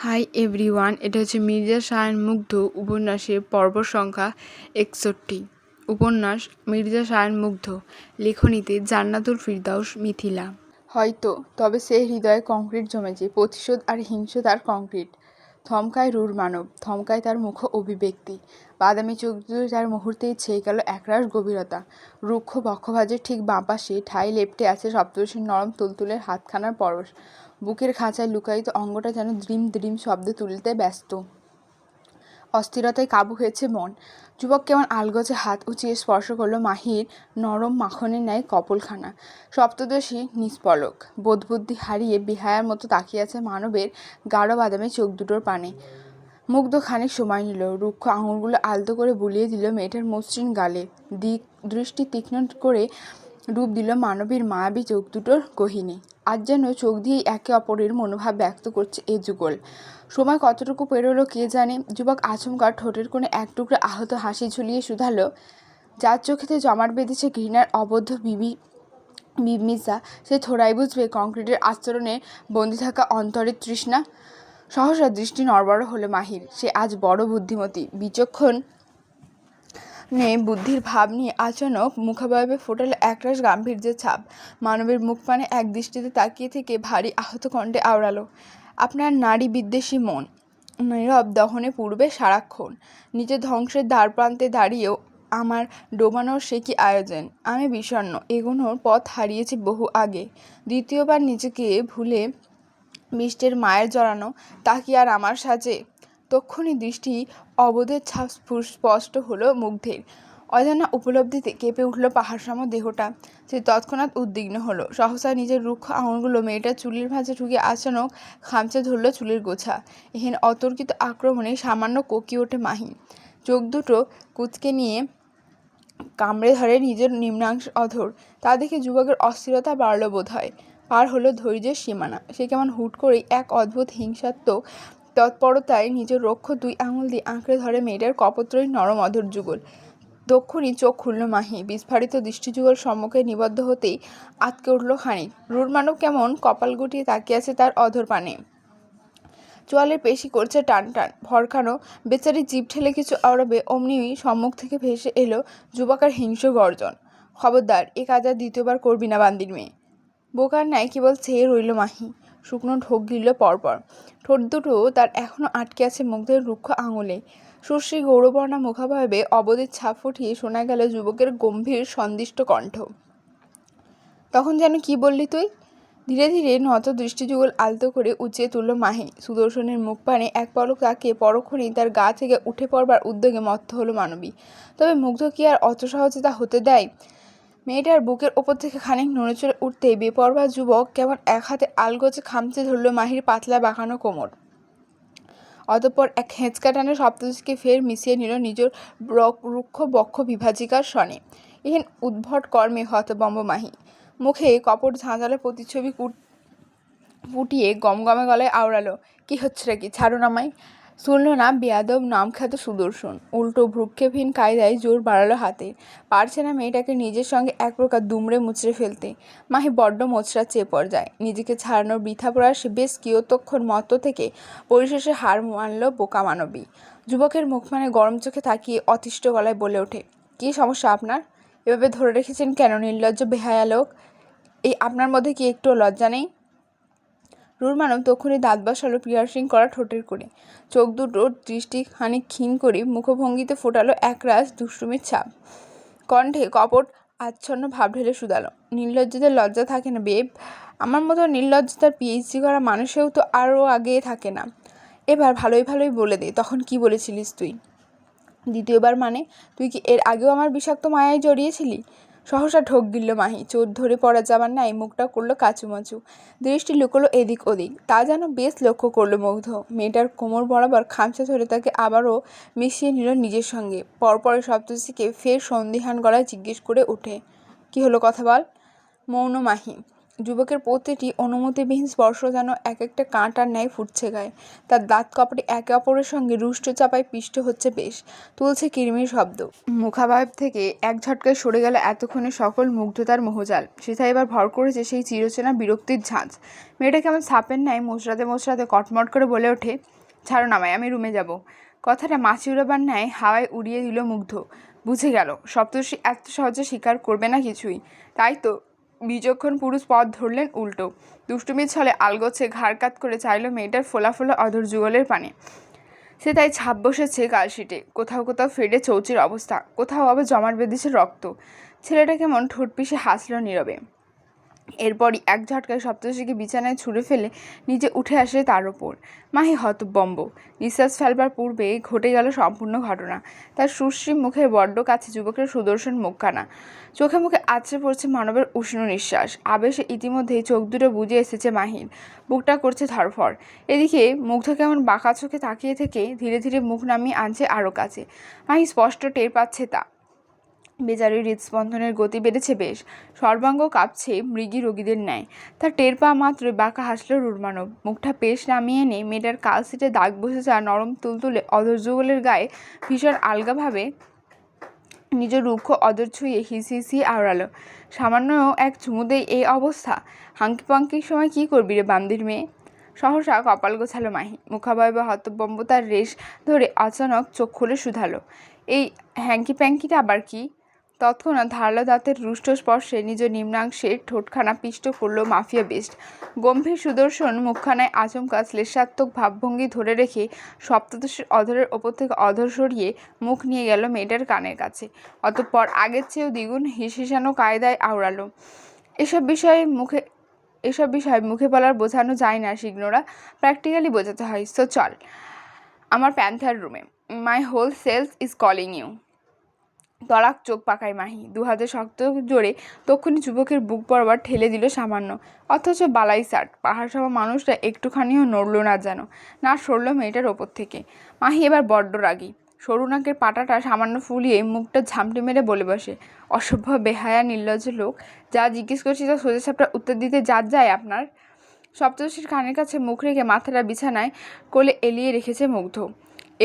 Hi everyone, এটা হচ্ছে মির্জা শাহের মুগ্ধ উপন্যাসের পর্ব সংখ্যা 61। উপন্যাস মির্জা শাহের মুগ্ধ, লেখনীতে জান্নাতুল ফিরদাউস মিথিলা। হয়তো, তবে সে হৃদয়ে কংক্রিট জমেছে, প্রতিশোধ আর হিংসতার কংক্রিট। থমকায় রূঢ় মানব, থমকায় তার মুখ অভিব্যক্তি। বাদামি চোখ দুটো তার মুহূর্তেই ছেয়ে গেল একরাশ গভীরতা। রুক্ষ বক্ষভাজের ঠিক বাঁ পাশে ঠাই লেপ্টে আছে সপ্তর্ষির নরম তুলতুলের হাতখানার পরশ। বুকের খাঁচায় লুকায়িত অঙ্গটা যেন দ্রিম দ্রিম শব্দ তুলতে ব্যস্ত। অস্থিরতায় কাবু হয়েছে মন। যুবক কেমন আলগোছে হাত উঁচিয়ে স্পর্শ করলো মাহির নরম মাখনের ন্যায় কপলখানা। সপ্তদশী নিষ্পলক, বোধবুদ্ধি হারিয়ে বেহায়ার মতো তাকিয়ে আছে মানবের গাঢ় বাদামি চোখ দুটোর পানে। মুগ্ধ খানিক সময় নিল। রুক্ষ আঙুলগুলো আলতো করে বুলিয়ে দিল মেয়েটার মসৃণ গালে। দৃষ্টি তীক্ষ্ণ করে রূপ দিল মানবীর মায়াবী চোখ দুটোর গহীনে। আজ যেন চোখ দিয়েই একে অপরের মনোভাব ব্যক্ত করছে এ যুগল। সময় কতটুকু পেরোলো কে জানে। যুবক আচমকা ঠোঁটের কোণে এক টুকরো আহত হাসি ঝুলিয়ে শুধালো, যার চোখেতে জমাট বেঁধেছে ঘৃণার অবদ্ধ বিমিষা, সে থোড়াই বুঝবে কংক্রিটের আস্তরণে বন্দি থাকা অন্তরের তৃষ্ণা। সহসা দৃষ্টি নড়বড় হলো মাহির। সে আজ বড় বুদ্ধিমতী, বিচক্ষণ বুদ্ধির ভাব নিয়ে আচানক মুখাবয়বে ফোটালো একরাশ গাম্ভীর্যের ছাপ। মানবের মুখ পানে এক দৃষ্টিতে তাকিয়ে থেকে ভারী আহত কণ্ঠে আওড়ালো, আপনার নারী বিদ্বেষী মন নীরব দহনে পূর্বে সারাক্ষণ। নিজের ধ্বংসের দ্বার প্রান্তে দাঁড়িয়েও আমার ডোবানোর সে কি আয়োজন। আমি বিষণ্ণ, এগোনোর পথ হারিয়েছি বহু আগে। দ্বিতীয়বার নিজেকে ভুলে বৃষ্টির মায়ের জড়ানো তা কি আর আমার সাজে। তক্ষুনি দৃষ্টি অবোধের ছাপ স্পষ্ট হলো মুগ্ধের। অজানা উপলব্ধিতে কেঁপে উঠল পাহাড়সম দেহটা। সে তৎক্ষণাৎ উদ্বিগ্ন হলো। সহসা নিজের রুক্ষ আঙুলগুলো মেয়েটার চুলের ভাঁজে ঢুকে আচানক খামচে ধরল চুলের গোছা। এহেন অতর্কিত আক্রমণে সামান্য কোঁকিয়ে ওঠে মাহি। চোখ দুটো কুঁচকে নিয়ে কামড়ে ধরে নিজের নিম্নাংশ অধর। তা দেখে যুবকের অস্থিরতা বাড়ল বোধ হয়। পার হলো ধৈর্যের সীমানা। সে কেমন হুট করেই এক অদ্ভুত হিংসাত্মক তৎপরতায় নিজের রক্ষ দুই আঙুল দিয়ে আঁকড়ে ধরে মেয়েটার কপোত্রই নরম অধর যুগল। তক্ষুনি চোখ খুলল মাহি। বিস্ফারিত দৃষ্টিযুগল সম্মুখে নিবদ্ধ হতেই আঁতকে উঠল খানিক। রূঢ় মানব কেমন কপাল গুটিয়ে তাকিয়ে আছে তার অধর পানে। চোয়ালের পেশি করছে টান টান। ভরকানো বেচারি জিভ ঠেলে কিছু আওড়াবে অমনি সম্মুখ থেকে ভেসে এলো যুবকের হিংস্র গর্জন, খবরদার, এ কাজ আর দ্বিতীয়বার করবি না বান্দির মেয়ে। বোকার ন্যায় কেবল চেয়ে রইল মাহি। শুকনো ঢোক গিলল পরপর। ঠোঁট দুটো তার এখনো আটকে আছে মুগ্ধের রুক্ষ আঙুলে। সুশ্রী গৌরবর্ণা মুখাবয়বে অবধির ছাপ ফুটিয়ে শোনা গেল যুবকের গম্ভীর সন্দিষ্ট কণ্ঠ, তখন যেন কি বললি তুই। ধীরে ধীরে নত দৃষ্টিযুগল আলতো করে উঁচিয়ে তুলল মাহি। সুদর্শনের মুখ পানে এক পলক তাকিয়ে পরক্ষণেই তার গা থেকে উঠে পড়বার উদ্যোগে মত্ত হলো মানবী। তবে মুগ্ধ কি আর অত সহজে তা হতে দেয়। মেয়েটার বুকের ওপর থেকে খানিক নড়েচড়ে উঠতেই বেপরোয়া যুবক কেমন এক হাতে আলগোছে খামচে ধরল মাহির পাতলা বাঁকানো কোমর। অতঃপর এক হেঁচকা টানে সপ্তদশীকে ফের মিশিয়ে নিল নিজের রুক্ষ বক্ষ বিভাজিকার সনে। এহেন উদ্ভট কর্মে হতবম্ব মাহি। মুখে কপট ঝাঁঝালো প্রতিচ্ছবি ফুটিয়ে গমগমে গলায় আওড়ালো, কি হচ্ছে কি, ছাড়ুন আমায়। শুনল না বেয়াদব নামখ্যাত সুদর্শন। উল্টো ভ্রুক্ষেপহীন কায়দায় জোর বাড়ালো হাতে। পারছে না মেয়েটাকে নিজের সঙ্গে এক প্রকার দুমড়ে মুচড়ে ফেলতে। মাহি বড্ড মোচড়া চেয়ে পর্যায়। নিজেকে ছাড়ানোর বৃথা প্রয়াসে বেশ কিয়তক্ষণ মত্ত থেকে পরিশেষে হার মানল বোকা মানবী। যুবকের মুখপানে গরম চোখে তাকিয়ে অতিষ্ঠ গলায় বলে ওঠে, কী সমস্যা আপনার? এভাবে ধরে রেখেছেন কেন নির্লজ্জ বেহায়া লোক? এই আপনার মধ্যে কি একটুও লজ্জা নেই? রূঢ় মানব তখনই দাঁত বসালো পিয়ার্সিং করা ঠোঁটের কোণে। চোখ দুটোর দৃষ্টি খানিক ক্ষীণ করে মুখভঙ্গিতে ফোটালো একরাশ দুষ্টুমির ছাপ। কণ্ঠে কপট আচ্ছন্ন ভাব ঢেলে শুধালো, নির্লজ্জদের লজ্জা থাকে না বেব? আমার মতো নির্লজ্জতার পিএইচডি করা মানুষেও তো আরও আগে থাকে না। এবার ভালোই ভালোই বলে দে, তখন কি বলেছিলিস তুই? দ্বিতীয়বার মানে? তুই কি এর আগেও আমার বিষাক্ত মায়ায় জড়িয়েছিলি? সহসা ঢোক গিলল মাহি। চোর ধরে পড়া যাবার ন্যায় মুখটা করলো কাচুমাচু। দৃষ্টি লুকোলো এদিক ওদিক। তা যেন বেশ লক্ষ্য করলো মুগ্ধ। মেয়েটার কোমর বরাবর খামচা ধরে তাকে আবারও মিশিয়ে নিল নিজের সঙ্গে। পরপরে সপ্তর্ষিকে ফের সন্দিহান গলায় জিজ্ঞেস করে ওঠে, কি হলো, কথা বল। মৌন মাহি। যুবকের প্রতিটি অনুমতিবিহীন স্পর্শ যেন এক একটা কাঁটার ন্যায় ফুটছে গায়ে। তার দাঁত কপাটি একে অপরের সঙ্গে রুষ্ট চাপায় পিষ্ট হচ্ছে বেশ, তুলছে কিরমির শব্দ। মুখাবয়ব থেকে এক ঝটকায় সরে গেল এতক্ষণে সকল মুগ্ধতার মোহজাল। সেটা এবার ভর করেছে সেই চিরচেনা বিরক্তির ঝাঁঝ। মেয়েটা কেমন সাপের ন্যায় মোচড়াতে মোচড়াতে কটমট করে বলে ওঠে, ছাড়ো নামাই, আমি রুমে যাব। কথাটা মাছি উড়াবার ন্যায় হাওয়ায় উড়িয়ে দিল মুগ্ধ। বুঝে গেল সপ্তর্ষি এত সহজে স্বীকার করবে না কিছুই। তাই তো বিচক্ষণ পুরুষ পথ ধরলেন উল্টো। দুষ্টুমির ছলে আলগোছে ঘাড় কাত করে চাইল মেয়েটার ফোলা ফোলা অধর যুগলের পানে। সে তাই ছাপ বসেছে কালশিটে, কোথাও কোথাও ফেটে চৌচির অবস্থা, কোথাও আবার জমাট বেঁধেছে রক্ত। ছেলেটা কেমন ঠোঁট পিষে হাসল নীরবে। এরপরই এক ঝটকায় সপ্তর্ষিকে বিছানায় ছুঁড়ে ফেলে নিজে উঠে আসে তার ওপর। মাহি হতবম্ব। নিঃশ্বাস ফেলবার পূর্বে ঘটে গেল সম্পূর্ণ ঘটনা। তার সুশ্রী মুখের বড্ড কাছে যুবকের সুদর্শন মুখখানা। চোখে মুখে আছড়ে পড়ছে মানবের উষ্ণ নিঃশ্বাস। আবেশে ইতিমধ্যেই চোখ দুটো বুজে এসেছে মাহির। বুকটা করছে ধরফর। এদিকে মুগ্ধ কেমন বাঁকা চোখে তাকিয়ে থেকে ধীরে ধীরে মুখ নামিয়ে আনছে আরও কাছে। মাহি স্পষ্ট টের পাচ্ছে তা। বেচারির হৃদস্পন্দনের গতি বেড়েছে বেশ, সর্বাঙ্গ কাঁপছে মৃগী রোগীদের ন্যায়। তার টের পাওয়া মাত্রই বাঁকা হাসল রুরমানব। মুখটা পেশ নামিয়ে এনে মেয়েটার কাল সিটে দাগ বসে যাওয়া নরম তুলতুলে অধর যুগলের গায়ে ভীষণ আলগাভাবে নিজের রুক্ষ অদর ছুঁয়ে হিসিয়ে আওড়ালো। সামান্য এক চুমুতেই এই অবস্থা? হাঙ্কি পাঙ্কির সময় কী করবি রে বান্দির মেয়ে? সহসা কপাল গোছালো মাহি। মুখাবয়বে হতবম্বতার রেশ ধরে অচানক চোখ খুলে শুধালো, এই হ্যাঙ্কি প্যাঙ্কিটা আবার কি? তৎক্ষণাৎ ধারালো দাঁতের রুষ্ট স্পর্শে নিজ নিম্নাংশের ঠোঁটখানা পিষ্ট করল মাফিয়া বেস্ট। গম্ভীর সুদর্শন মুখখানায় আচমকা শ্লেষাত্মক ভাবভঙ্গি ধরে রেখে সপ্তদশীর অধরের ওপর থেকে অধর সরিয়ে মুখ নিয়ে গেল মেয়েটার কানের কাছে। অতঃপর আগের চেয়েও দ্বিগুণ হিসহিসানো কায়দায় আওড়ালো, এসব বিষয় মুখে বলার বোঝানো যায় না শিগ্নোরা, প্র্যাকটিক্যালি বোঝাতে হয়। সো চল আমার প্যান্থার রুমে, my whole sales is calling you. তড়াক চোখ পাকায় মাহি। দু হাতে শক্ত জোরে তক্ষুনি যুবকের বুক বরাবর ঠেলে দিল সামান্য। অথচ বালাই সাট পাহাড় সভা মানুষটা একটুখানিও নড়ল না, যেন না সরল মেয়েটার ওপর থেকে। মাহি এবার বড্ড রাগী। সরু নাকের পাটাটা সামান্য ফুলিয়ে মুখটা ঝামটে মেরে বলে বসে, অসভ্য বেহায়া নির্লজ্জ লোক, যা জিজ্ঞেস করছি তা সোজা সাপটা উত্তর দিতে যাত যায় আপনার? সপ্তর্ষির কানের কাছে মুখ রেখে মাথাটা বিছানায় কোলে এলিয়ে রেখেছে মুগ্ধ।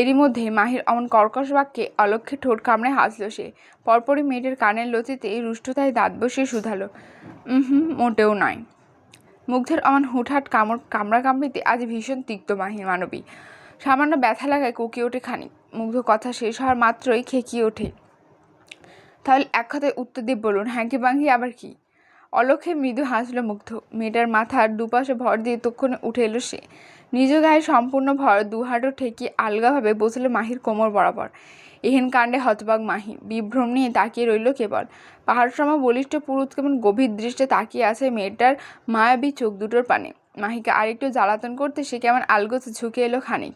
এরই মধ্যে মাহির অমন কর্কশ বাক্যে অলক্ষ্যে ঠোঁট কামড়ে হাসল সে। পরপরই মেয়েটার কানের লতিতে রুষ্টতায় দাঁত বসিয়ে শুধালো, মোটেও নয়। মুগ্ধের অমন হুটহাট কামড়াকামড়িতে আজ ভীষণ তিক্ত মাহির মানবী। সামান্য ব্যথা লাগায় কুকিয়ে ওঠে খানিক। মুগ্ধ কথা শেষ হওয়ার মাত্রই খেকিয়ে ওঠে, তাহলে এক কথায় উত্তর দিয়ে বলুন, হ্যাঙ্কি বাঙ্কি আবার কি? অলক্ষে মৃদু হাসল মুগ্ধ। মেয়েটার মাথার দুপাশে ভর দিয়ে তক্ষণে উঠে এলো সে। নিজ গায়ে সম্পূর্ণ ভর দু হাঁটু ঠেকিয়ে আলগাভাবে বসল মাহির কোমর বরাবর। এহেন কাণ্ডে হতবাক মাহি বিভ্রম নিয়ে তাকিয়ে রইল কেবল। পাহাড় সম বলিষ্ঠ পুরুষ কেমন গভীর দৃষ্টে তাকিয়ে আছে মেয়েটার মায়াবী চোখ দুটোর পানে। মাহিকে আরেকটু জ্বালাতন করতে সে কেমন আলগোছে ঝুঁকে এলো খানিক।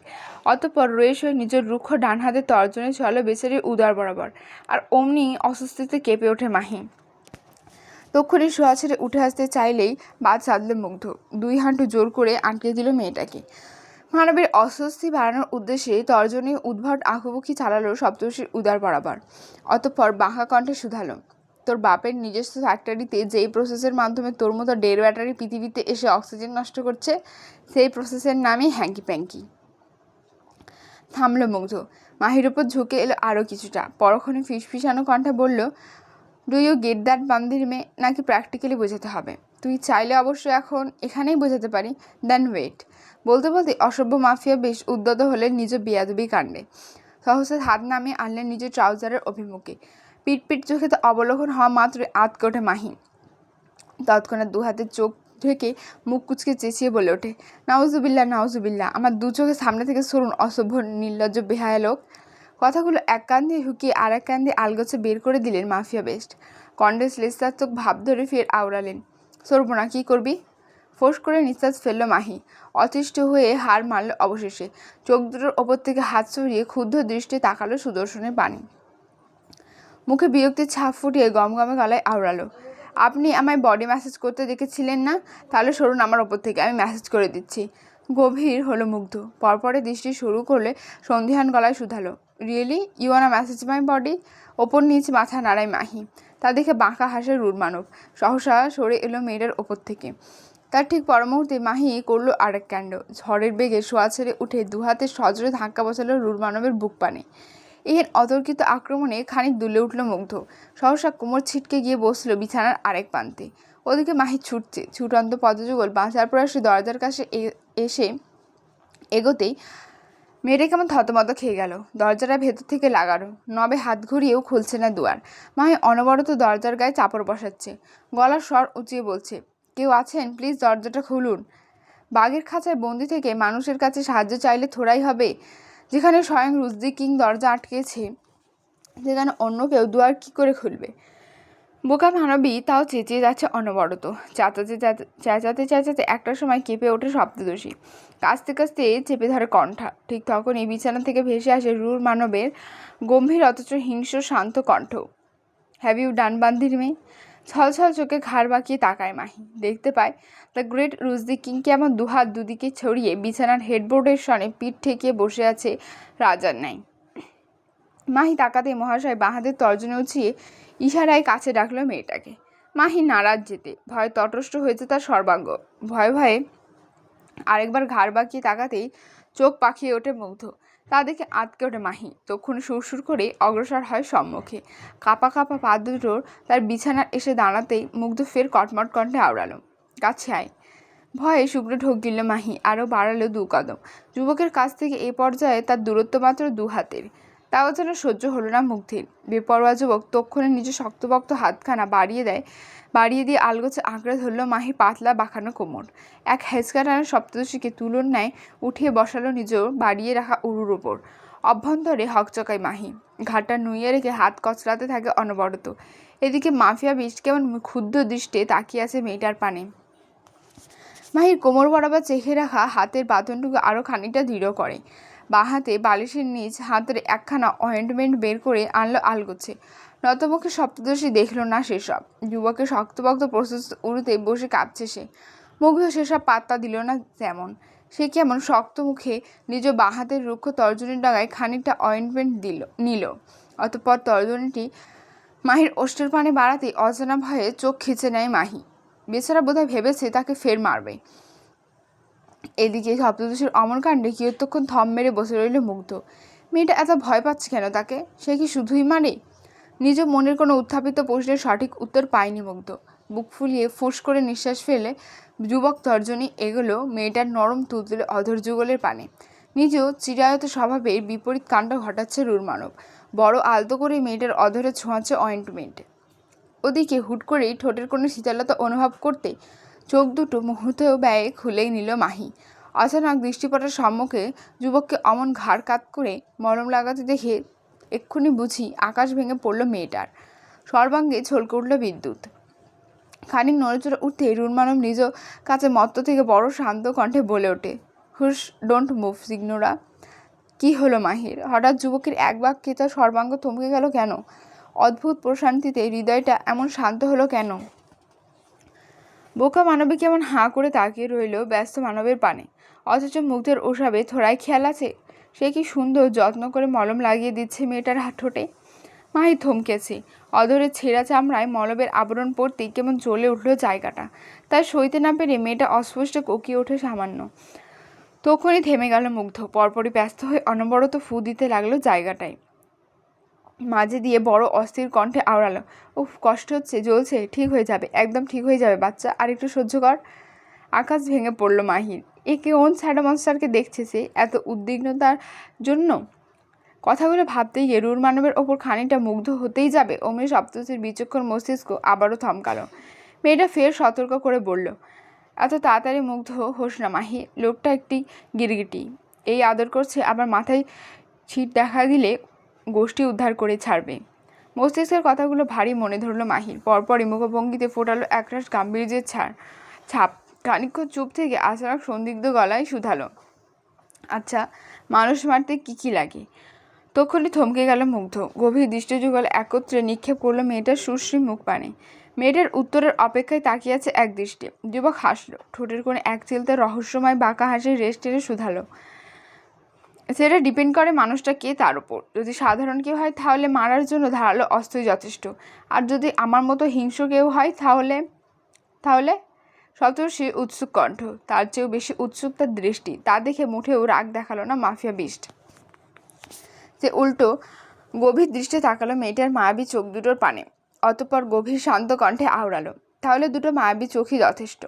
অতঃপর রয়ে সয়ে নিজের রুক্ষ ডান হাতে তর্জনে চলো বেচারির উদর বরাবর। আর অমনি অস্বস্তিতে কেঁপে ওঠে মাহি। তক্ষুনি শোয়া ছেড়ে উঠে আসতে চাইলেই বাদ সাধল মুগ্ধ। দুই হাঁটু জোর করে আটকে দিল মেয়েটাকে। মানবের অস্বস্তি বাড়ানোর উদ্দেশ্যে তর্জনী উদ্ভট আঁকুবুকি চালালো সপ্তর্ষির উদার বরাবর। অতঃপর বাঁকা কণ্ঠে শুধালো, তোর বাপের নিজস্ব ফ্যাক্টরিতে যেই প্রসেসের মাধ্যমে তোর মতো ডের ব্যাটারি পৃথিবীতে এসে অক্সিজেন নষ্ট করছে, সেই প্রসেসের নামই হ্যাঙ্কি প্যাঙ্কি। থামল মুগ্ধ। মাহির ওপর ঝুঁকে এলো আরও কিছুটা। পরক্ষণে ফিসফিসানো কণ্ঠে বলল, ডু ইউ গেট দ্যাট বান্দির মেয়ে? নাকি প্র্যাকটিক্যালি বোঝাতে হবে? তুই চাইলে অবশ্য এখন এখানেই বোঝাতে পারি। দেন ওয়েট। বলতে বলতে অসভ্য মাফিয়া বেশ উদ্যত হলেন নিজ বেয়াদবি কাণ্ডে। সহসা হাত নামিয়ে আনলেন নিজের ট্রাউজারের অভিমুখে। পিটপিট চোখে তো অবলোকন হওয়া মাত্রই আঁতকে ওঠে মাহি। তৎক্ষণাৎ দু হাতে চোখ ঢেকে মুখ কুচকে চেঁচিয়ে বলে ওঠে, নাউজুবিল্লাহ নাউজুবিল্লাহ, আমার দু চোখের সামনে থেকে সরুন অসভ্য নির্লজ্জ বেহায়া লোক। কথাগুলো এক কান দিয়ে ঢুকিয়ে আর এক কান দিয়ে আলগোছে বের করে দিলেন মাফিয়া বেস্ট। কণ্ডে শ্লেষাত্মক ভাব ধরে ফের আওড়ালেন, সরব না, কী করবি? ফোঁস করে নিঃশ্বাস ফেলল মাহি। অতিষ্ঠ হয়ে হার মারল অবশেষে। চোখ দুটোর ওপর থেকে হাত সরিয়ে ক্ষুব্ধ দৃষ্টি তাকালো সুদর্শনের পানে। মুখে বিরক্তির ছাপ ফুটিয়ে গমগমে গলায় আওড়ালো, আপনি আমায় বডি ম্যাসেজ করতে দেখেছিলেন না? তাহলে সরুন আমার ওপর থেকে, আমি ম্যাসেজ করে দিচ্ছি। গভীর হলো মুগ্ধ। পরপরে দৃষ্টি শুরু করলে সন্ধিহান গলায় শুধালো, really you wanna massage my body? ওপর নিচ মাথা নাড়ায় মাহি। তা দেখে বাঁকা হাসে রুর মানব। সহসা সরে এলো মেয়েটার ওপর থেকে। তার ঠিক পর মুহূর্তে মাহি করলো আরেক কাণ্ড। ঝড়ের বেগে শোয়া ছেড়ে উঠে দুহাতে সজোরে ধাক্কা বসালো রুর মানবের বুক পানে। এর অতর্কিত আক্রমণে খানিক দুলে উঠল মুগ্ধ। সহসা কোমর ছিটকে গিয়ে বসল বিছানার আরেক প্রান্তে। ওদিকে মাহি ছুটছে, ছুটন্ত পদযুগল বাঁচার প্রয়াসে দরজার কাছে এসে এগোতেই মেয়েটা কেমন থতমত খেয়ে গেল। দরজাটা ভেতর থেকে লাগানো, নবে হাত ঘুরিয়েও খুলছে না দুয়ার। মাহি অনবরত দরজার গায়ে চাপড় বসাচ্ছে, গলার স্বর উঁচিয়ে বলছে, কেউ আছেন? প্লিজ দরজাটা খুলুন। বাঘের খাঁচায় বন্দি থেকে মানুষের কাছে সাহায্য চাইলে থোড়াই হবে? যেখানে স্বয়ং রুজদি কিং দরজা আটকেছে, যেখানে অন্য কেউ দুয়ার কি করে খুলবে? বোকা মানবী তাও চেঁচিয়ে যাচ্ছে অনবরত। চেঁচাতে চেঁচাতে একটার সময় কেঁপে ওঠে শব্দদোষী। কাঁচতে কাঁচতে চেপে ধরে কণ্ঠা। ঠিক তখনই বিছানা থেকে ভেসে আসে রুর মানবের গম্ভীর অথচ হিংস্র শান্ত কণ্ঠ। হ্যাভ ইউ ডান বান্দির মেয়ে? ছলছল চোখে ঘাড় বাঁকিয়ে তাকায় মাহি। দেখতে পায় দ্য গ্রেট রুজদি কিং কেমন দুহাত দুদিকে ছড়িয়ে বিছানার হেডবোর্ডের সনে পিঠ ঠেকিয়ে বসে আছে রাজার ন্যায়। মাহি তাকাতে মহাশয় বাঁ হাতের তর্জনে উঁচিয়ে ইশারায় কাছে ডাকলো মেয়েটাকে। মাহি নারাজ যেতে, ভয় তটস্থ হয়েছে তার সর্বাঙ্গ। ভয়ে ভয়ে আরেকবার ঘাড় বাঁকিয়ে তাকাতেই চোখ পাকিয়ে ওঠে মুগ্ধ। তা দেখে আঁতকে ওঠে মাহি। তখন সুরসুর করে অগ্রসর হয় সম্মুখে। কাঁপা কাঁপা পা দুটোর তার বিছানার এসে দাঁড়াতেই মুগ্ধ ফের কটমট কণ্ঠে আওড়ালো, কাছে আয়। ভয়ে শুকনো ঢোক গিলল মাহি, আরও বাড়ালো 2 কদম। যুবকের কাছ থেকে এ পর্যায়ে তার দূরত্ব মাত্র 2 হাতের। তাও যেন সহ্য হলো না মুগ্ধের। বেপরোয়া যুবক তক্ষণে নিজের শক্তপোক্ত হাতখানা বাড়িয়ে দিয়ে আলগোছে আঁকড়ে ধরল মাহির পাতলা বাঁকানো কোমর। এক হেঁচকা টানা সপ্তদশীকে তুলোর ন্যায় উঠিয়ে বসালো নিজেও বাড়িয়ে রাখা উরুর ওপর। অভ্যন্তরে হকচকায় মাহি। ঘাটটা নুইয়ে রেখে হাত কচলাতে থাকে অনবরত। এদিকে মাফিয়া বিষ কেমন ক্ষুদ্র দৃষ্টে তাকিয়ে আছে মেয়েটার পানে। মাহির কোমর বরাবর চেখে রাখা হাতের বাঁধনটুকু আরও খানিকটা দৃঢ় করে। বাঁ হাতে বালিশের নিচ হাতের একখানা অয়েন্টমেন্ট বের করে আনলো আলগোছে। নতমুখে সপ্তদশী দেখল না সেসব। যুবকের শক্তপোক্ত প্রশস্ত উরুতে বসে কাঁপছে সে। মুগ্ধ সেসব পাত্তা দিল না তেমন। সে কেমন শক্ত মুখে নিজ বাঁ হাতের রুক্ষ তর্জনীর ডাগায় খানিকটা অয়েন্টমেন্ট নিল। অতঃপর তর্জনীটি মাহির ওষ্ঠের পানে বাড়াতেই অজানা ভয়ে চোখ খিচে নেয় মাহি। বেচারা বোধহয় ভেবেছে তাকে ফের মারবে। এদিকে সপ্তদশীর অমর কাণ্ডে কিয়ৎক্ষণ থম মেরে বসে রইল মুগ্ধ। মেয়েটা এত ভয় পাচ্ছে কেন তাকে? সে কি শুধুই মারে? নিজ মনের কোনো উত্থাপিত প্রশ্নের সঠিক উত্তর পায়নি মুগ্ধ। বুক ফুলিয়ে ফুঁস করে নিঃশ্বাস ফেলে যুবক তর্জনী এগোলো মেয়েটার নরম তুলতুলে অধর যুগলের পানে। নিজেও চিরায়ত স্বভাবের বিপরীত কাণ্ড ঘটাচ্ছে রুর মানব। বড় আলতো করে মেয়েটার অধরে ছোঁয়াচ্ছে অয়েন্টমেন্ট। ওদিকে হুট করেই ঠোঁটের কোনো শীতলতা অনুভব করতে চোখ দুটো মুহূর্তেও ব্যয়ে খুলেই নিল মাহি। অচানক দৃষ্টিপটার সম্মুখে যুবককে অমন ঘাড় কাত করে মলম লাগাতে দেখে এক্ষুনি বুঝি আকাশ ভেঙে পড়ল মেয়েটার। সর্বাঙ্গে ছলকে উঠল বিদ্যুৎ। খানিক নড়েচড়ে উঠতে রুর মানব নিজ কাছে মত্ত থেকে বড় শান্ত কণ্ঠে বলে ওঠে, হুশ, ডোন্ট মুভ সিগনোরা। কি হলো মাহির? হঠাৎ যুবকের এক বাক্যে তার সর্বাঙ্গ থমকে গেল কেন? অদ্ভুত প্রশান্তিতে হৃদয়টা এমন শান্ত হলো কেন? বোকা মানবী কেমন হাঁ করে তাকিয়ে রইল ব্যস্ত মানবের পানে। অথচ মুগ্ধের ওসবে থোড়াই খেয়াল আছে? সে কি সুন্দর যত্ন করে মলম লাগিয়ে দিচ্ছে মেয়েটার ঠোঁটে। মাহি থমকেছে। অধরে ছেঁড়া চামড়ায় মলমের আবরণ পড়তেই কেমন জ্বলে উঠল জায়গাটা। তাই সইতে না পেরে মেয়েটা অস্পষ্ট কোকিয়ে ওঠে সামান্য। তখনই থেমে গেল মুগ্ধ। পরপরই ব্যস্ত হয়ে অনবরত ফু দিতে লাগলো জায়গাটায়। মাঝে দিয়ে বড় অস্থির কণ্ঠে আওড়ালো, উফ, কষ্ট হচ্ছে, জ্বলছে। ঠিক হয়ে যাবে, একদম ঠিক হয়ে যাবে বাচ্চা, আর একটু সহ্য কর। আকাশ ভেঙে পড়ল মাহির। এ কোন স্যাডা মনস্টারকে দেখছে সে এত উদ্বিগ্নতার জন্য? কথাগুলো ভাবতেই গিয়ে রুর মানবের ওপর খানিকটা মুগ্ধ হতেই যাবে অমনি সপ্তদশীর বিচক্ষণ মস্তিষ্ক আবারও থমকালো। মেয়েটা ফের সতর্ক করে বলল, এত তাড়াতাড়ি মুগ্ধ হোস না মাহি, লোকটা একটি গিরগিটি। এই আদর করছে, আবার মাথায় ছিট দেখা দিলে গোষ্ঠী উদ্ধার করে ছাড়বে। মস্তিষ্কের কথাগুলো ভারী মনে ধরল মাহির। পরপরই মুখভঙ্গিতে ফোটালো একরাশ গাম্ভীর্যের ছাপ। খানিকক্ষণ চুপ থেকে আচানক সন্দিগ্ধ গলায় শুধালো, আচ্ছা, মানুষ মারতে কি লাগে? তখনই থমকে গেল মুগ্ধ। গভীর দৃষ্টিযুগল একত্রে নিক্ষেপ করলো মেয়েটার সুশ্রী মুখ পানে। মেয়েটার উত্তরের অপেক্ষায় তাকিয়ে আছে এক দৃষ্টে। যুবক হাসলো। ঠোঁটের কোণে এক চিলতে রহস্যময় বাঁকা হাসির রেশ টেনে শুধালো, সেটা ডিপেন্ড করে মানুষটা কে তার উপর। যদি সাধারণ কেউ হয় তাহলে মারার জন্য ধারালো অস্ত্রই যথেষ্ট, আর যদি আমার মতো হিংস্র কেউ হয় তাহলে তাহলে শতর্ষি উৎসুক কণ্ঠ, তার চেয়েও বেশি উৎসুক তার দৃষ্টি। তা দেখে মুঠেও রাগ দেখালো না মাফিয়া বিস্ট। সে উল্টো গভীর দৃষ্টি তাকালো মেয়েটার মায়াবী চোখ দুটোর পানে, অতঃপর গভীর শান্ত কণ্ঠে আওড়ালো, তাহলে দুটো মায়াবী চোখই যথেষ্ট।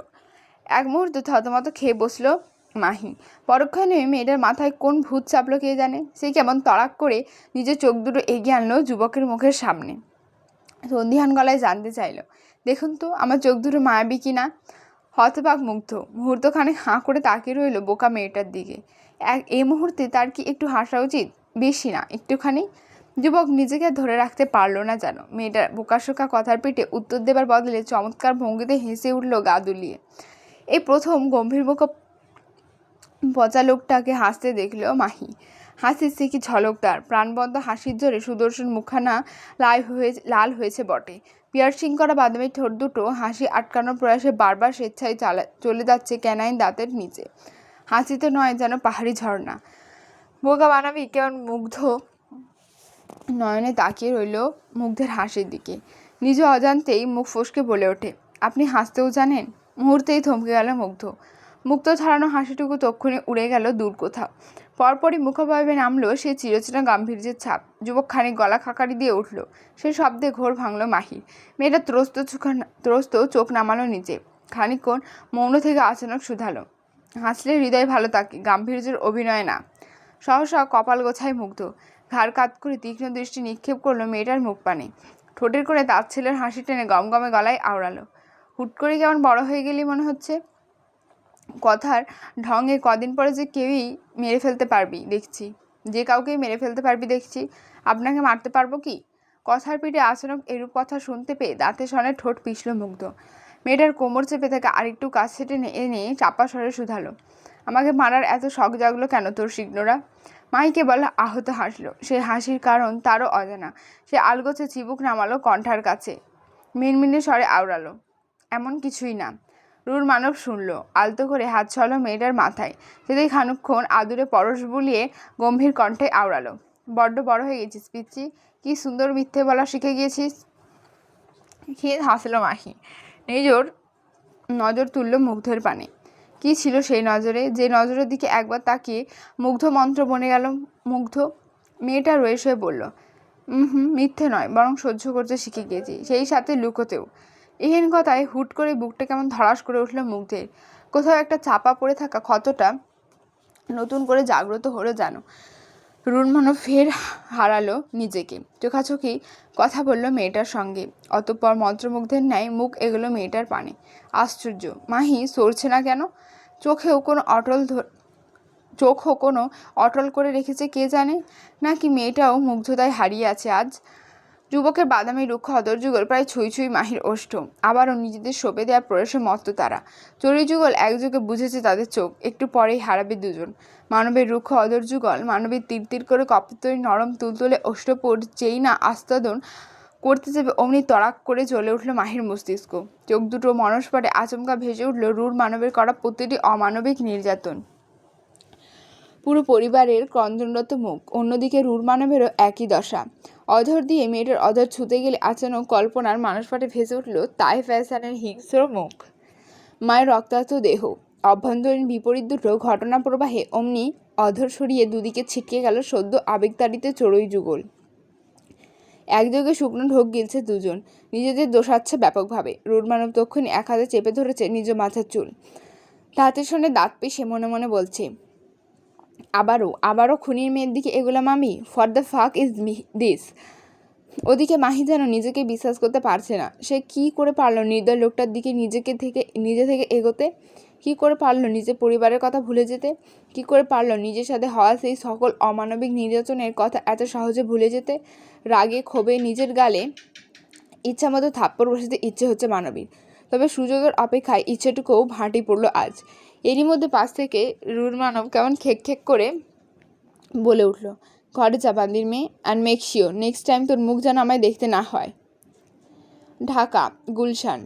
এক মুহূর্তে থতমত খেয়ে বসলো মাহি। পরক্ষণে মেয়েটার মাথায় কোন ভূত চাপলো কে জানে। সে কেমন তড়াক করে নিজের চোখ দুটো এগিয়ে আনলো যুবকের মুখের সামনে। সন্ধিহান গলায় জানতে চাইল, দেখুন তো আমার চোখ দুটো মায়াবী কিনা। হতবাক মুগ্ধ মুহূর্তখানেক হাঁ করে তাকিয়ে রইল বোকা মেয়েটার দিকে। এই মুহূর্তে তার কি একটু হাসা উচিত? বেশি না, একটুখানি। যুবক নিজেকে ধরে রাখতে পারলো না যেন। মেয়েটার বোকাশোকা কথার পেটে উত্তর দেবার বদলে চমৎকার ভঙ্গিতে হেসে উঠল গা দুলিয়ে। এই প্রথম গম্ভীর বোকা পচা লোকটাকে হাসতে দেখল মাহি। হাসির সে কি ঝলক তার! প্রাণবন্ত হাসির জোরে সুদর্শন মুখখানা লাল হয়েছে বটে। পিয়ার্সিং করা বাদামি ঠোঁট দুটো হাসি আটকানোর প্রয়াসে বারবার স্বেচ্ছায় চলে যাচ্ছে ক্যানাইন দাঁতের নিচে। হাসিতে নয়, যেন পাহাড়ি ঝর্ণা। বোকা বানাবি কেমন মুগ্ধ নয়নে তাকিয়ে রইল মুগ্ধের হাসির দিকে। নিজ অজান্তেই মুখ ফসকে বলে ওঠে, আপনি হাসতেও জানেন? মুহূর্তেই থমকে গেল মুগ্ধ। মুক্ত ছড়ানো হাসিটুকু তক্ষুনি উড়ে গেল দূর কোথাও। পরপরই মুখবয়বে নামলো সে চিরচেনা গাম্ভীর্যের ছাপ। যুবক খানিক গলা খাকারি দিয়ে উঠল। সে শব্দে ঘোর ভাঙল মাহির। মেয়েটা ত্রস্ত চোখ নামালো নিচে। খানিকক্ষণ মৌন থেকে আচানক শুধালো, হাসলে হৃদয় ভালো থাকে, গাম্ভীর্যের অভিনয় না। সহসা কপাল গোছায় মুগ্ধ। ঘাড় কাত করে তীক্ষ্ণ দৃষ্টি নিক্ষেপ করলো মেয়েটার মুখ পানে। ঠোঁটের করে তার ছেলের হাসি টেনে গমগমে গলায় আওড়ালো, হুট করে কেমন বড় হয়ে গেলি মনে হচ্ছে। কথার ঢঙে কদিন পরে যে কেউই মেরে ফেলতে পারবি দেখছি, যে কাউকেই মেরে ফেলতে পারবি দেখছি। আপনাকে মারতে পারবো কি? কথার পিঠে আচানক এরূপ কথা শুনতে পেয়ে দাঁতে সনে ঠোঁট পিষল মুগ্ধ। মেয়েটার কোমর চেপে থেকে আরেকটু কাছে টেনে এনে চাপা স্বরে শুধালো, আমাকে মারার এত শখ জাগলো কেন তোর শিগ্নরা? মাই কেবল আহত হাসলো। সে হাসির কারণ তারও অজানা। সে আলগোছে চিবুক নামালো কণ্ঠার কাছে, মিনমিনে স্বরে আওড়ালো, এমন কিছুই না। রুর মানব শুনল। আলতো করে হাত ছড়ালো মেয়েটার মাথায়। সেটাই খানিকক্ষণ আদুরে পরশ বুলিয়ে গম্ভীর কণ্ঠে আওড়ালো, বড্ড বড় হয়ে গেছিস পিচ্চি, কি সুন্দর মিথ্যে বলা শিখে গিয়েছিস। খেয়ে হাসলো মাহি। নিজের নজর তুলল মুগ্ধের পানে। কি ছিল সেই নজরে, যে নজরের দিকে একবার তাকিয়ে মুগ্ধ মন্ত্র বনে গেল মুগ্ধ। মেয়েটা রয়ে শুয়ে বলল, মিথ্যে নয়, বরং সহ্য করতে শিখে গিয়েছি, সেই সাথে লুকোতেও। এহেন কথায় হুট করে বুকটা কেমন ধড়াস করে উঠল মুগ্ধের। কোথাও একটা চাপা পড়ে থাকা ক্ষতটা নতুন করে জাগ্রত হলো যেন। রুর মানব ফের হারালো নিজেকে। চোখাচোখি কথা বলল মেয়েটার সঙ্গে। অতঃপর মন্ত্রমুগ্ধের ন্যায় মুখ এগোলো মেয়েটার পানে। আশ্চর্য, মাহি সরছে না কেন? চোখও কোনো অটল করে রেখেছে কে জানে, নাকি মেয়েটাও মুগ্ধতায় হারিয়ে আছে আজ। যুবকের বাদামি রুক্ষ অদরযুগল প্রায় ছুঁই ছুঁই মাহির ওষ্ঠ। আবারও নিজেদের সঁপে দেওয়ার প্রয়াসে মত্ত তারা। চড়ুইযুগল একযোগে বুঝেছে তাদের চোখ একটু পরেই হারাবে দুজন। মানবের রুক্ষ অদরযুগল মানবের তীর তীর করে কপোতরি নরম তুলতুলে ওষ্ঠপোর যেই না আস্বাদন করতে যাবে অমনি তড়াক করে জ্বলে উঠল মাহির মস্তিষ্ক। চোখ দুটো মনস্পটে আচমকা ভেসে উঠল রুর মানবের করা প্রতিটি অমানবিক নির্যাতন। পুরো পরিবারের ক্রন্দনরত মুখ। অন্যদিকে রুর মানবেরও একই দশা। অধর দিয়ে মেয়েটার অধর ছুতে গেলে আচানক কল্পনার মানসপটে ভেসে উঠল তাই ফ্যাশনের হিংস্র মুখ, মায়ের রক্তাক্ত দেহ, অভ্যন্তরীণ বিপরীত দুটো ঘটনা প্রবাহে অমনি অধর সরিয়ে দুদিকে ছিটকে গেল সদ্য আবেগতাড়িত চড়ুই যুগল। একযোগে শুকনো ঢোক গিলছে দুজন, নিজেদের দোষাচ্ছে ব্যাপকভাবে। রুর মানব তক্ষুনি এক হাতে চেপে ধরেছে নিজ মাথার চুল। দাঁতের সঙ্গে দাঁত পিষে মনে মনে বলছে, আবারও খুনির মেয়ের দিকে এগোলাম আমি। For the fuck is this. ওদিকে মাহি যেন নিজেকে বিশ্বাস করতে পারছে না। সে কি করে পারলো নির্দয় লোকটার দিকে নিজে থেকে এগোতে? কি করে পারলো নিজের পরিবারের কথা ভুলে যেতে? কি করে পারলো নিজের সাথে হওয়া সেই সকল অমানবিক নির্যাতনের কথা এত সহজে ভুলে যেতে? রাগে ক্ষোভে নিজের গালে ইচ্ছা মতো থাপ্পড় বসাতে ইচ্ছে হচ্ছে মানবীর। তবে সুযোগের অপেক্ষায় ইচ্ছেটুকুও ভাঁটি পড়ল আজ। এরই মধ্যে পাশ থেকে রুর মানব কেমন খেক খেক করে বলে উঠল, ঘরে যা বান্দির মেয়ে, and make sure next time তোর মুখ যেন আমায় দেখতে না হয়। ঢাকা গুলশান।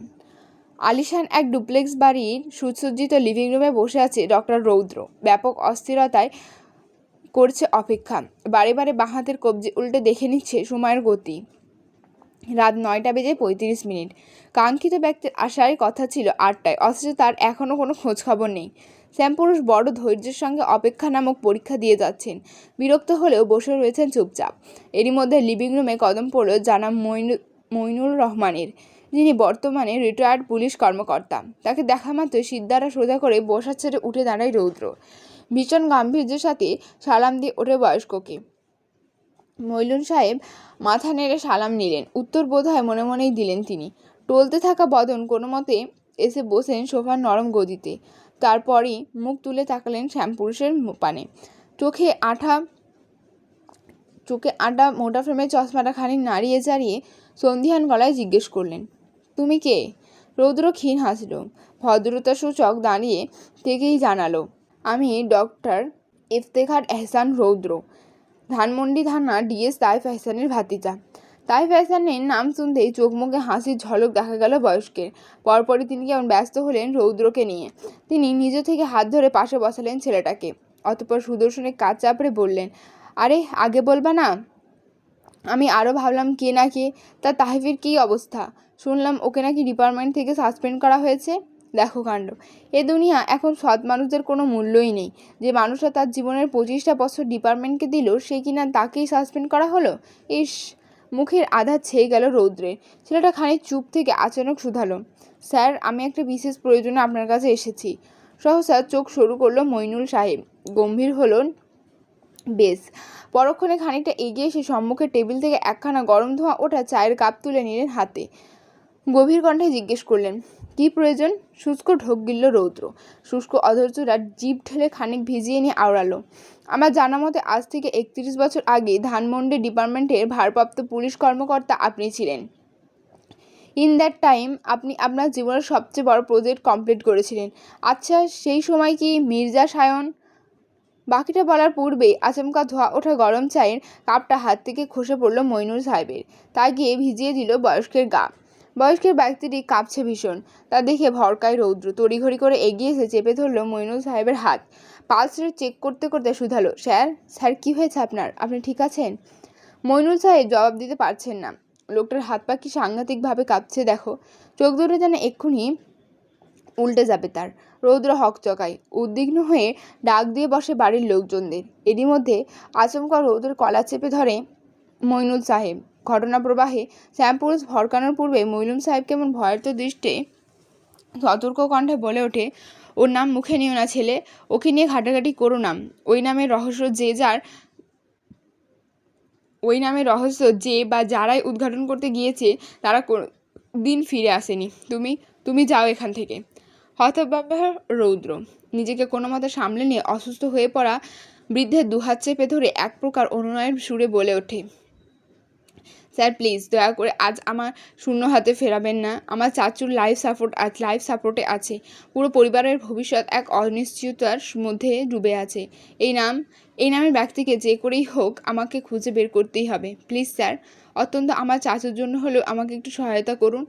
আলিশান এক ডুপ্লেক্স বাড়ির সুসজ্জিত লিভিং রুমে বসে আছে ডক্টর রৌদ্র। ব্যাপক অস্থিরতায় করছে অপেক্ষা। বারে বারে বাঁ হাতের কবজি উল্টে দেখে নিচ্ছে সময়ের গতি। রাত 9:35। কাঙ্ক্ষিত ব্যক্তির আসার কথা ছিল 8টায়, অথচ তার এখনও কোনো খোঁজখবর নেই। শ্যামপুরুষ বড় ধৈর্যের সঙ্গে অপেক্ষা নামক পরীক্ষা দিয়ে যাচ্ছেন। বিরক্ত হলেও বসে রয়েছেন চুপচাপ। এরই মধ্যে লিভিং রুমে কদম পড়ল জানাব মইনুর রহমানের, যিনি বর্তমানে রিটায়ার্ড পুলিশ কর্মকর্তা। তাকে দেখা মাত্রই সিদ্ধারা সোজা করে বসা ছেড়ে উঠে দাঁড়ায় রৌদ্র। ভীষণ গাম্ভীর্যের সাথে সালাম দিয়ে ওঠে বয়স্ককে। মইনুল সাহেব মাথা নেড়ে সালাম নিলেন। উত্তর বোধহয় মনে মনেই দিলেন তিনি। টলতে থাকা বদন কোনো মতে এসে বসেন সোফার নরম গদিতে। তারপরই মুখ তুলে তাকালেন শ্যামপুরুষের পানে। চোখে আটা মোটা ফ্রেমের চশমাটা খানিক নাড়িয়ে চাড়িয়ে সন্ধিহান গলায় জিজ্ঞেস করলেন, তুমি কে? রৌদ্র ক্ষীণ হাসল। ভদ্রতা সূচক দাঁড়িয়ে থেকেই জানালো, আমি ডক্টর ইফতেখার এহসান রৌদ্র, ধানমন্ডি থানা ডিএস তাইফ এহসানের ভাতিজা। তাইফ এহসানের নাম শুনতেই চোখ মুখে হাসির ঝলক দেখা গেল বয়স্কের। পরপরই তিনি কেমন ব্যস্ত হলেন রৌদ্রকে নিয়ে। তিনি নিজে থেকে হাত ধরে পাশে বসালেন ছেলেটাকে। অতঃপর সুদর্শনের কাজ চাপড়ে বললেন, আরে আগে বলবা না? আমি আরও ভাবলাম কে না কে। তা তাহিফের কী অবস্থা? শুনলাম ওকে নাকি ডিপার্টমেন্ট থেকে সাসপেন্ড করা হয়েছে। দেখো কাণ্ড। এ দুনিয়া এখন সৎ মানুষদের কোনো মূল্যই নেই। যে মানুষটা তার জীবনের 25টা বছর ডিপার্টমেন্টকে দিল, সে কিনা তাকেই সাসপেন্ড করা হলো। ইস! মুখের আধা ছেয়ে গেল রৌদ্রের। ছেলেটা খানিক চুপ থেকে আচানক শুধালো, স্যার, আমি একটা বিশেষ প্রয়োজনে আপনার কাছে এসেছি। সহসা চোখ সরু করলো মইনুল সাহেব। গম্ভীর হলেন বেশ। পরক্ষণে খানিকটা এগিয়ে এসে সম্মুখের টেবিল থেকে একখানা গরম ধোঁয়া ওঠা চায়ের কাপ তুলে নিলেন হাতে। গভীর কণ্ঠে জিজ্ঞেস করলেন, কি প্রয়োজন? শুষ্ক ঢোক গিলল রৌদ্র। শুষ্ক অধৈর্যরা জিভ ঠেলে খানিক ভিজিয়ে নিয়ে আওড়ালো, আমার জানা মতে আজ থেকে 31 বছর আগে ধানমন্ডি ডিপার্টমেন্টের ভারপ্রাপ্ত পুলিশ কর্মকর্তা আপনি ছিলেন। ইন দ্যাট টাইম আপনি আপনার জীবনের সবচেয়ে বড় প্রজেক্ট কমপ্লিট করেছিলেন। আচ্ছা, সেই সময় কি মির্জা সায়ন? বাকিটা বলার পূর্বেই আচমকা ধোয়া ওঠা গরম চায়ের কাপটা হাত থেকে খসে পড়ল মইনুল সাহেবের। তা গিয়ে ভিজিয়ে দিল বয়স্কের গা। বয়স্কের ব্যক্তিটি কাঁপছে ভীষণ। তা দেখে ভরকায় রৌদ্র। তড়িঘড়ি করে এগিয়ে এসে চেপে ধরল মইনুল সাহেবের হাত। পালস রেট চেক করতে করতে শুধালো, স্যার কি হয়েছে আপনার? আপনি ঠিক আছেন? মইনুল সাহেব জবাব দিতে পারছেন না। লোকটার হাত পা কি সাংঘাতিকভাবে কাঁপছে দেখো। চোখ দুটো যেন এক্ষুনি উল্টে যাবে তার। রৌদ্র হকচকায় উদ্বিগ্ন হয়ে ডাক দিয়ে বসে বাড়ির লোকজনদের। এরই মধ্যে আচমকা রৌদ্রের কলা চেপে ধরে মইনুল সাহেব। ঘটনা প্রবাহে শ্যামপুরুষ ভরকানোর পূর্বে মইনুল সাহেব কেমন ভয়ার্ত দৃষ্টে সতর্ক কণ্ঠে বলে ওঠে, ওর নাম মুখে নিও না ছেলে, ওকে নিয়ে ঘাটাঘাটি করো না। ওই নামের রহস্য যে বা যারাই উদ্ঘাটন করতে গিয়েছে তারা দিন ফিরে আসেনি। তুমি যাও এখান থেকে। হতভাগ্য রৌদ্র নিজেকে কোনো মতে সামলে নিয়ে অসুস্থ হয়ে পড়া বৃদ্ধের দুহাত চেপে ধরে এক প্রকার অনুনয়ের সুরে বলে ওঠে, স্যার প্লিজ দয়া করে আজ আমার শূন্য হাতে ফেরাবেন না। আমার চাচুর লাইফ সাপোর্টে আছে। পুরো পরিবারের ভবিষ্যৎ এক অনিশ্চয়তার মধ্যে ডুবে আছে। এই নামের ব্যক্তিকে যে করেই হোক আমাকে খুঁজে বের করতেই হবে। প্লিজ স্যার, অত্যন্ত আমার চাচুর জন্য হলেও আমাকে একটু সহায়তা করুন।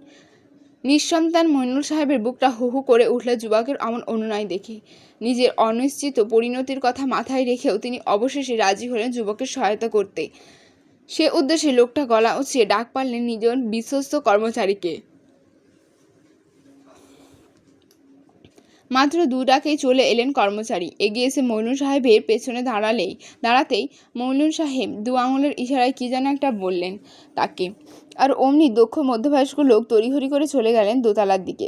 নিঃসন্তান মইনুল সাহেবের বুকটা হু হু করে উঠল যুবকের অমন অনুনয় দেখে। নিজের অনিশ্চিত পরিণতির কথা মাথায় রেখেও তিনি অবশেষে রাজি হলেন যুবকের সহায়তা করতে। সে উদ্দেশ্যে লোকটা গলা উঁচিয়ে ডাক পারলেন নিজের বিশ্বস্ত কর্মচারীকে। মাত্র 2 ডাকেই চলে এলেন কর্মচারী। এগিয়ে এসে মইনুল সাহেবের পেছনে দাঁড়াতেই মইনুল সাহেব 2 আঙুলের ইশারায় কি যেন একটা বললেন তাকে। আর অমনি দক্ষ মধ্যবয়স্ক লোক তড়িঘড়ি করে চলে গেলেন দোতলার দিকে।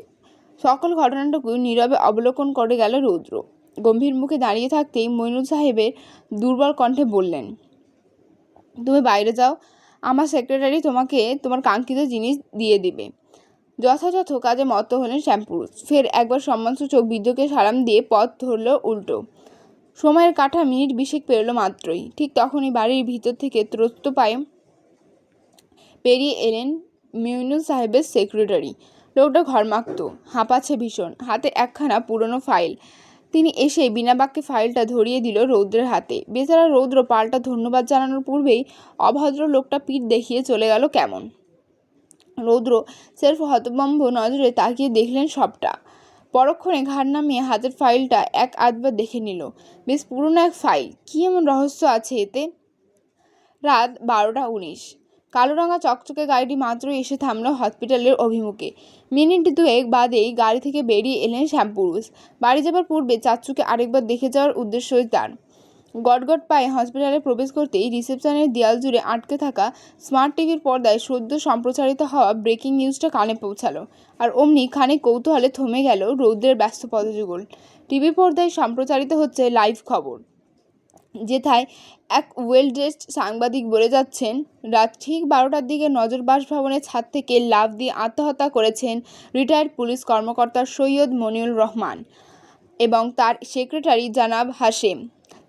সকল ঘটনাটুকু নীরবে অবলোকন করে গেল রৌদ্র। গম্ভীর মুখে দাঁড়িয়ে থাকতেই মইনুল সাহেবের দুর্বল কণ্ঠে বললেন, তুমি বাইরে যাও, আমার সেক্রেটারি তোমাকে তোমার কাঙ্ক্ষিত জিনিস দিয়ে দিবে। যথাযথ কাজে মত্ত হলেন শ্যামপুরুষ। ফের একবার সম্মানসূচক বৃদ্ধকে সালাম দিয়ে পথ ধরল উল্টো। সময়ের কাঁটা মিনিট 20 পেরোলো মাত্রই। ঠিক তখনই বাড়ির ভিতর থেকে ত্রস্ত পায়ে পেরিয়ে এলেন মইনুল সাহেবের সেক্রেটারি। লোকটা ঘর্মাক্ত, হাঁপাচ্ছে ভীষণ, হাতে একখানা পুরনো ফাইল। তিনি এসে বিনা বাক্যে ফাইলটা ধরিয়ে দিল রৌদ্রের হাতে। বেচারা রৌদ্র পাল্টা ধন্যবাদ জানানোর পূর্বেই অভদ্র লোকটা পিঠ দেখিয়ে চলে গেল কেমন। রৌদ্র সেরফ হতভম্ব নজরে তাকিয়ে দেখলেন সবটা। পরক্ষণে ঘাড় নামিয়ে হাতের ফাইলটা এক আধবার দেখে নিল। বেশ পুরনো এক ফাইল, কী এমন রহস্য আছে এতে? রাত 12:19। কালো রঙা চকচকে গাড়িটি মাত্রই এসে থামলো হসপিটালের অভিমুখে। মিনিট দুয়েক বাদেই গাড়ি থেকে বেরিয়ে এলেন শ্যামপুরুষ। বাড়ি যাবার পূর্বে চাচ্চুকে আরেকবার দেখে যাওয়ার উদ্দেশ্যই তার। গটগট পায়ে হসপিটালে প্রবেশ করতেই রিসেপশনের দেয়াল জুড়ে আটকে থাকা স্মার্ট টিভির পর্দায় সদ্য সম্প্রচারিত হওয়া ব্রেকিং নিউজটা কানে পৌঁছালো। আর অমনি খানিক কৌতূহলে থমে গেল রৌদ্রের ব্যস্ত পদযুগল। টিভি পর্দায় সম্প্রচারিত হচ্ছে লাইভ খবর, যেথায় এক ওয়েল ড্রেসড সাংবাদিক বলে যাচ্ছেন, রাত ঠিক 12টার দিকে নজরবাস ভবনের ছাদ থেকে লাফ দিয়ে আত্মহত্যা করেছেন রিটায়ার্ড পুলিশ কর্মকর্তা সৈয়দ মনিউর রহমান এবং তার সেক্রেটারি জনাব হাশেম।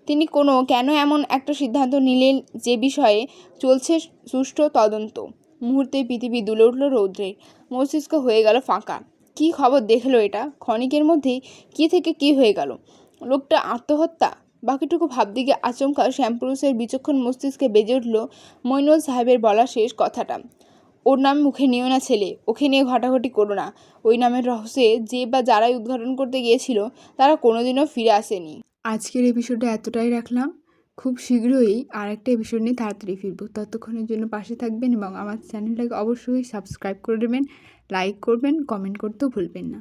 তিনি কেন এমন একটা সিদ্ধান্ত নিলেন যে বিষয়ে চলছে সুষ্ঠু তদন্ত। মুহূর্তেই পৃথিবী দুলে উঠল রৌদ্রের, মস্তিষ্ক হয়ে গেল ফাঁকা। কি খবর দেখলো এটা? ক্ষণিকের মধ্যেই কি থেকে কি হয়ে গেল। লোকটা আত্মহত্যা? বাকিটুকু ভাবদিকে আচমকা শ্যামপুরুষের বিচক্ষণ মস্তিষ্কে বেজে উঠল মইনুল সাহেবের বলা শেষ কথাটা। ওর নাম মুখে নিও না ছেলে, ওকে নিয়ে ঘটাঘটি করো না। ওই নামের রহস্যে যে বা যারাই উদ্ঘাটন করতে গিয়েছিল তারা কোনোদিনও ফিরে আসেনি। আজকের এপিসোডে এতটাই রাখলাম। খুব শীঘ্রই আর একটা এপিসোড নিয়ে তাড়াতাড়ি ফিরবো। ততক্ষণের জন্য পাশে থাকবেন এবং আমার চ্যানেলটাকে অবশ্যই সাবস্ক্রাইব করে দেবেন, লাইক করবেন, কমেন্ট করতেও ভুলবেন না।